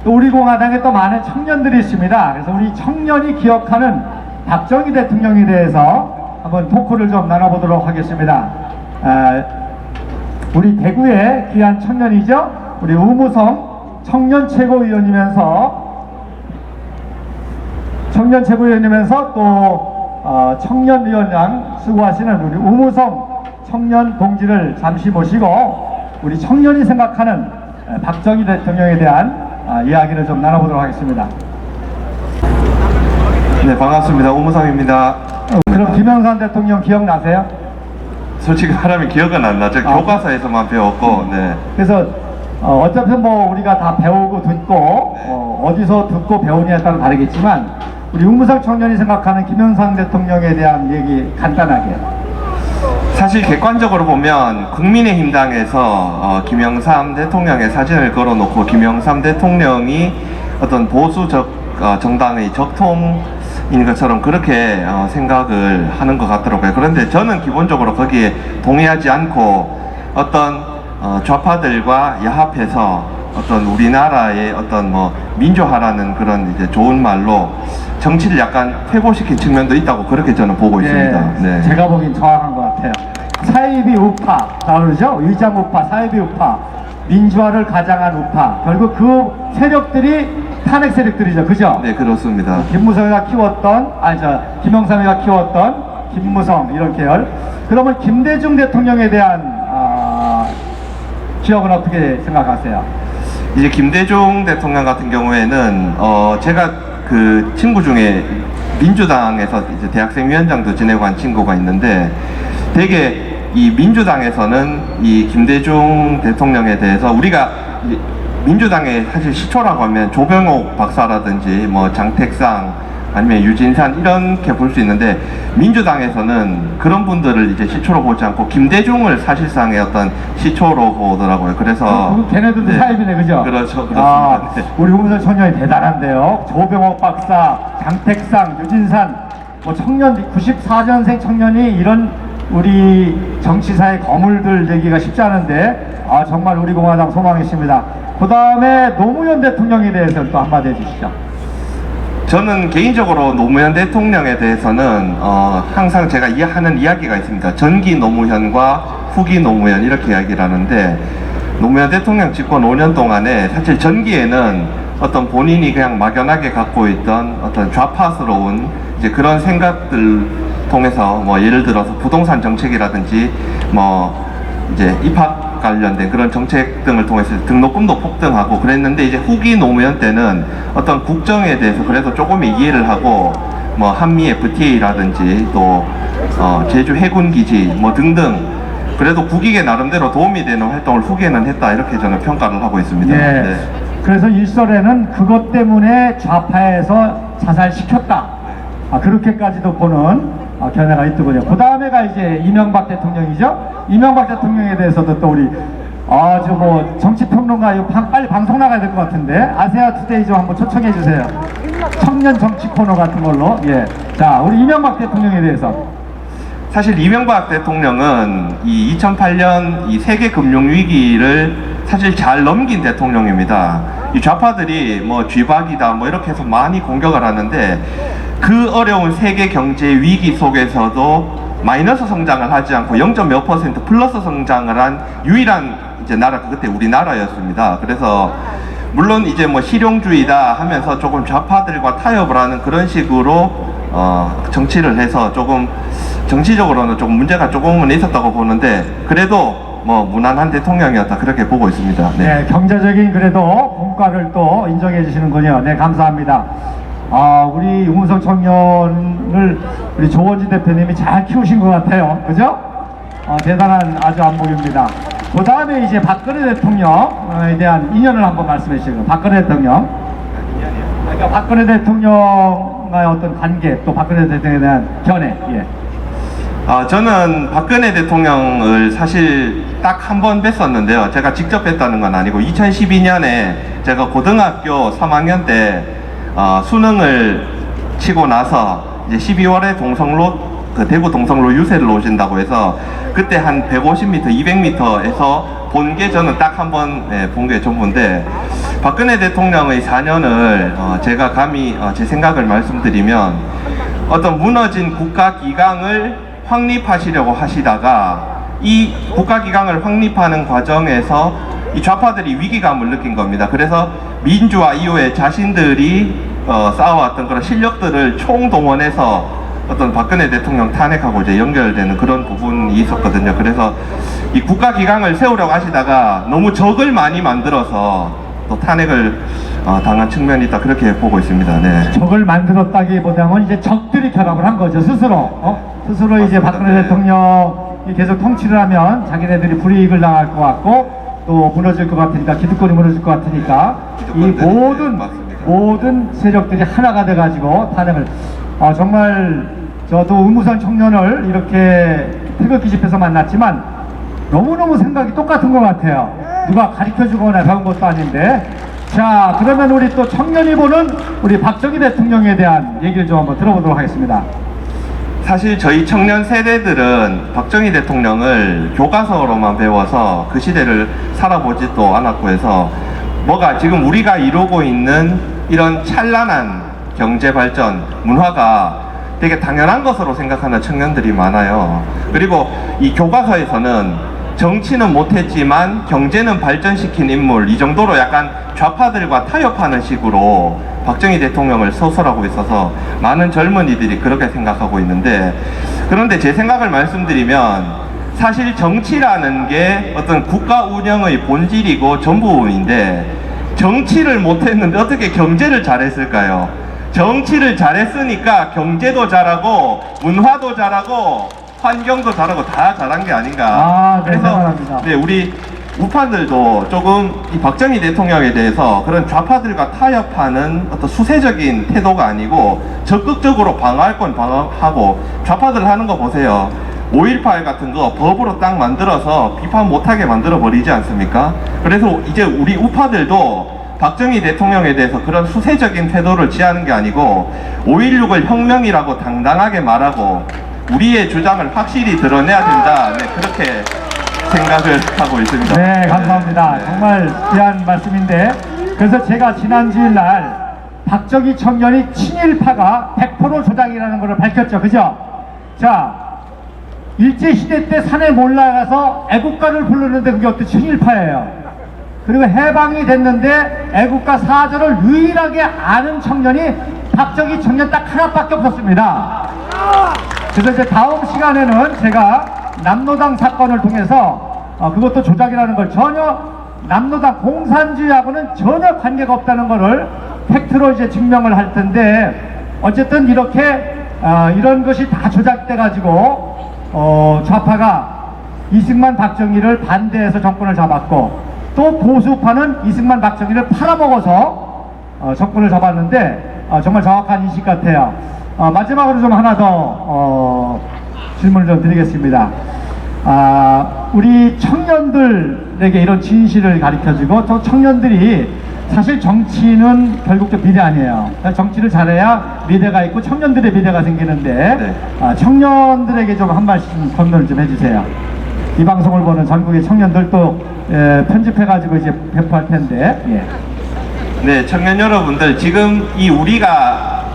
또 우리 공화당에 또 많은 청년들이 있습니다. 그래서 우리 청년이 기억하는 박정희 대통령에 대해서 한번 토크를 좀 나눠보도록 하겠습니다. 우리 대구의 귀한 청년이죠. 우리 우무성 청년 최고위원이면서 또 청년위원장 수고하시는 우리 우무성 청년 동지를 잠시 모시고 우리 청년이 생각하는 박정희 대통령에 대한 이야기를 좀 나눠보도록 하겠습니다. 네, 반갑습니다. 우무성입니다. 그럼 김영삼 대통령 기억나세요? 솔직히 말하면 기억은 안 나죠. 교과서에서만 배웠고, 네. 그래서 어차피 뭐 우리가 다 배우고 듣고 어디서 듣고 배우냐에 따라 다르겠지만 우리 우무성 청년이 생각하는 김영삼 대통령에 대한 얘기 간단하게. 사실 객관적으로 보면 국민의힘 당에서 김영삼 대통령의 사진을 걸어놓고 김영삼 대통령이 어떤 보수적 정당의 적통인 것처럼 그렇게 생각을 하는 것 같더라고요. 그런데 저는 기본적으로 거기에 동의하지 않고 어떤 좌파들과 야합해서 어떤 우리나라의 어떤 뭐 민주화라는 그런 이제 좋은 말로 정치를 약간 퇴보시킨 측면도 있다고 그렇게 저는 보고 있습니다. 네. 제가 보기엔 정확한 것 같아요. 사이비 우파, 그러죠? 위장 우파, 사이비 우파, 민주화를 가장한 우파. 결국 그 세력들이 탄핵 세력들이죠, 그죠? 네, 그렇습니다. 김무성이가 키웠던, 김영삼이가 키웠던 김무성 이런 계열. 그러면 김대중 대통령에 대한 기억은 어떻게 생각하세요? 이제 김대중 대통령 같은 경우에는 제가 그 친구 중에 민주당에서 이제 대학생위원장도 지내고 한 친구가 있는데 되게 이 민주당에서는 이 김대중 대통령에 대해서 우리가 민주당의 사실 시초라고 하면 조병옥 박사라든지 뭐 장택상 아니면 유진산 이렇게 볼 수 있는데 민주당에서는 그런 분들을 이제 시초로 보지 않고 김대중을 사실상의 어떤 시초로 보더라고요. 그래서 걔네들도 사입이네, 그죠? 그렇죠, 그렇습니다. 네. 우리 우무성 청년이 대단한데요. 조병옥 박사, 장택상, 유진산, 뭐 청년 94년생 청년이 이런 우리 정치사의 거물들 얘기가 쉽지 않은데 정말 우리 공화당 소망이십니다. 그 다음에 노무현 대통령에 대해서 또 한마디 해주시죠. 저는 개인적으로 노무현 대통령에 대해서는 항상 제가 하는 이야기가 있습니다. 전기 노무현과 후기 노무현 이렇게 이야기를 하는데 노무현 대통령 집권 5년 동안에 사실 전기에는 어떤 본인이 그냥 막연하게 갖고 있던 어떤 좌파스러운 이제 그런 생각들 통해서 뭐 예를 들어서 부동산 정책이라든지 뭐 이제 입학 관련된 그런 정책 등을 통해서 등록금도 폭등하고 그랬는데 이제 후기 노무현 때는 어떤 국정에 대해서 그래도 조금 이해를 하고 뭐 한미 FTA라든지 또 제주 해군기지 뭐 등등 그래도 국익에 나름대로 도움이 되는 활동을 후기에는 했다 이렇게 저는 평가를 하고 있습니다. 네. 네. 그래서 일설에는 그것 때문에 좌파에서 자살시켰다. 그렇게까지도 보는 견해가 있더군요. 그 다음에가 이제 이명박 대통령이죠. 이명박 대통령에 대해서도 또 우리 아주 뭐 정치평론가 이거 빨리 방송 나가야 될 것 같은데 아세아 투데이 좀 한번 초청해 주세요. 청년 정치 코너 같은 걸로. 예. 자, 우리 이명박 대통령에 대해서. 사실 이명박 대통령은 이 2008년 이 세계 금융 위기를 사실 잘 넘긴 대통령입니다. 이 좌파들이 뭐 쥐박이다 뭐 이렇게 해서 많이 공격을 하는데 그 어려운 세계 경제 위기 속에서도 마이너스 성장을 하지 않고 0.몇 % 플러스 성장을 한 유일한 이제 나라가 그때 우리나라였습니다. 그래서 물론 이제 뭐 실용주의다 하면서 조금 좌파들과 타협을 하는 그런 식으로 정치를 해서 조금 정치적으로는 조금 문제가 조금은 있었다고 보는데 그래도 뭐 무난한 대통령이었다 그렇게 보고 있습니다. 네, 네 경제적인 그래도 공과를 또 인정해 주시는군요. 네, 감사합니다. 우리 우무성 청년을 우리 조원진 대표님이 잘 키우신 것 같아요. 그죠? 대단한 아주 안목입니다. 그 다음에 이제 박근혜 대통령에 대한 인연을 한번 말씀해 주시고, 박근혜 대통령. 그러니까 박근혜 대통령과의 어떤 관계, 또 박근혜 대통령에 대한 견해. 예. 저는 박근혜 대통령을 사실 딱 한 번 뵀었는데요. 제가 직접 뵀다는 건 아니고 2012년에 제가 고등학교 3학년 때 수능을 치고 나서 이제 12월에 그 대구 동성로 유세를 오신다고 해서 그때 한 150m, 200m에서 본 게 저는 딱 한 번 본 게 전부인데 박근혜 대통령의 4년을 제가 감히 제 생각을 말씀드리면 어떤 무너진 국가기강을 확립하시려고 하시다가 이 국가기강을 확립하는 과정에서 이 좌파들이 위기감을 느낀 겁니다. 그래서 민주화 이후에 자신들이 쌓아왔던 그런 실력들을 총동원해서 어떤 박근혜 대통령 탄핵하고 이제 연결되는 그런 부분이 있었거든요. 그래서 이 국가기강을 세우려고 하시다가 너무 적을 많이 만들어서 또 탄핵을 당한 측면이 있다, 그렇게 보고 있습니다. 네. 적을 만들었다기보다는 이제 적들이 결합을 한 거죠, 스스로. 스스로 이제 맞습니다. 박근혜 네. 대통령이 계속 통치를 하면 자기네들이 불이익을 당할 것 같고 또 무너질 것 같으니까, 기득권이 무너질 것 같으니까 이 기득권들이, 네, 맞습니다. 모든 세력들이 하나가 돼가지고 탄핵을. 정말 저도 의무선 청년을 이렇게 태극기 집회에서 만났지만 너무너무 생각이 똑같은 것 같아요. 누가 가르쳐주거나 배운 것도 아닌데. 자, 그러면 우리 또 청년이 보는 우리 박정희 대통령에 대한 얘기를 좀 한번 들어보도록 하겠습니다. 사실 저희 청년 세대들은 박정희 대통령을 교과서로만 배워서 그 시대를 살아보지도 않았고 해서 뭐가 지금 우리가 이루고 있는 이런 찬란한 경제 발전, 문화가 되게 당연한 것으로 생각하는 청년들이 많아요. 그리고 이 교과서에서는 정치는 못했지만 경제는 발전시킨 인물, 이 정도로 약간 좌파들과 타협하는 식으로 박정희 대통령을 서술하고 있어서 많은 젊은이들이 그렇게 생각하고 있는데, 그런데 제 생각을 말씀드리면 사실 정치라는 게 어떤 국가 운영의 본질이고 전부인데 정치를 못했는데 어떻게 경제를 잘했을까요? 정치를 잘했으니까 경제도 잘하고 문화도 잘하고 환경도 잘하고 다 잘한 게 아닌가. 네, 생각합니다. 네, 우리 우파들도 조금 이 박정희 대통령에 대해서 그런 좌파들과 타협하는 어떤 수세적인 태도가 아니고 적극적으로 방어할 건 방어하고, 좌파들 하는 거 보세요. 5.18 같은 거 법으로 딱 만들어서 비판 못하게 만들어 버리지 않습니까? 그래서 이제 우리 우파들도 박정희 대통령에 대해서 그런 수세적인 태도를 취하는 게 아니고 5.16을 혁명이라고 당당하게 말하고 우리의 주장을 확실히 드러내야 된다. 네, 그렇게 생각을 하고 있습니다. 네, 감사합니다. 네. 정말 귀한 말씀인데, 그래서 제가 지난 주일날 박정희 청년이 친일파가 100% 조작이라는 것을 밝혔죠. 그죠? 자, 일제시대 때 산에 올라가서 애국가를 부르는데 그게 어떤 친일파예요. 그리고 해방이 됐는데 애국가 4절을 유일하게 아는 청년이 박정희 청년 딱 하나밖에 없었습니다. 그래서 이제 다음 시간에는 제가 남로당 사건을 통해서 그것도 조작이라는 걸 전혀 남로당 공산주의하고는 전혀 관계가 없다는 것을 팩트로 이제 증명을 할 텐데, 어쨌든 이렇게 이런 것이 다 조작돼 가지고 좌파가 이승만 박정희를 반대해서 정권을 잡았고 또 보수파는 이승만 박정희를 팔아먹어서 정권을 잡았는데 정말 정확한 인식 같아요. 마지막으로 좀 하나 더 질문을 좀 드리겠습니다. 우리 청년들에게 이런 진실을 가르쳐주고 또 청년들이 사실 정치는 결국 좀 미래 아니에요. 정치를 잘해야 미래가 있고 청년들의 미래가 생기는데 네. 청년들에게 좀 한 말씀 권면을 좀 해주세요. 이 방송을 보는 전국의 청년들도 편집해가지고 이제 배포할 텐데. 예. 네, 청년 여러분들, 지금 이 우리가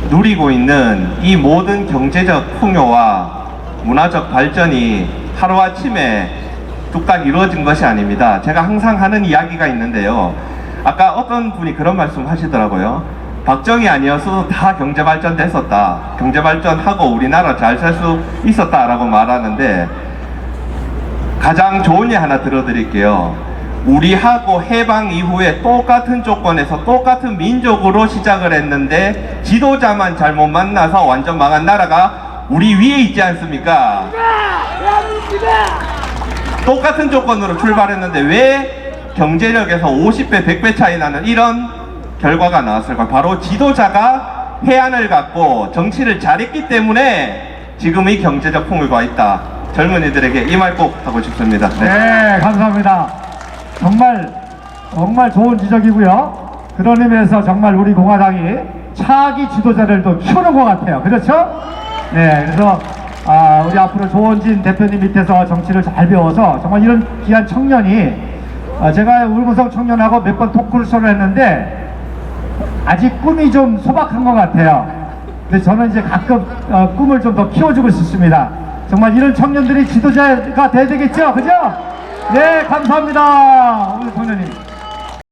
누리고 있는 이 모든 경제적 풍요와 문화적 발전이 하루아침에 뚝딱 이루어진 것이 아닙니다. 제가 항상 하는 이야기가 있는데요. 아까 어떤 분이 그런 말씀 하시더라고요. 박정희 아니었어도 다 경제발전 됐었다. 경제발전하고 우리나라 잘 살 수 있었다라고 말하는데, 가장 좋은 예 하나 들어드릴게요. 우리하고 해방 이후에 똑같은 조건에서 똑같은 민족으로 시작을 했는데 지도자만 잘못 만나서 완전 망한 나라가 우리 위에 있지 않습니까? 똑같은 조건으로 출발했는데 왜 경제력에서 50배, 100배 차이 나는 이런 결과가 나왔을까? 바로 지도자가 해안을 갖고 정치를 잘했기 때문에 지금 이 경제적 풍요가 있다. 젊은이들에게 이 말 꼭 하고 싶습니다. 네, 감사합니다. 정말 좋은 지적이고요. 그런 의미에서 정말 우리 공화당이 차기 지도자를 또 키우는 것 같아요. 그렇죠? 네, 그래서 우리 앞으로 조원진 대표님 밑에서 정치를 잘 배워서 정말 이런 귀한 청년이 제가 울문성 청년하고 몇 번 토크를 했는데 아직 꿈이 좀 소박한 것 같아요. 근데 저는 이제 가끔 꿈을 좀 더 키워주고 싶습니다. 정말 이런 청년들이 지도자가 돼야 되겠죠? 그죠? 네, 감사합니다. 우리 청년님.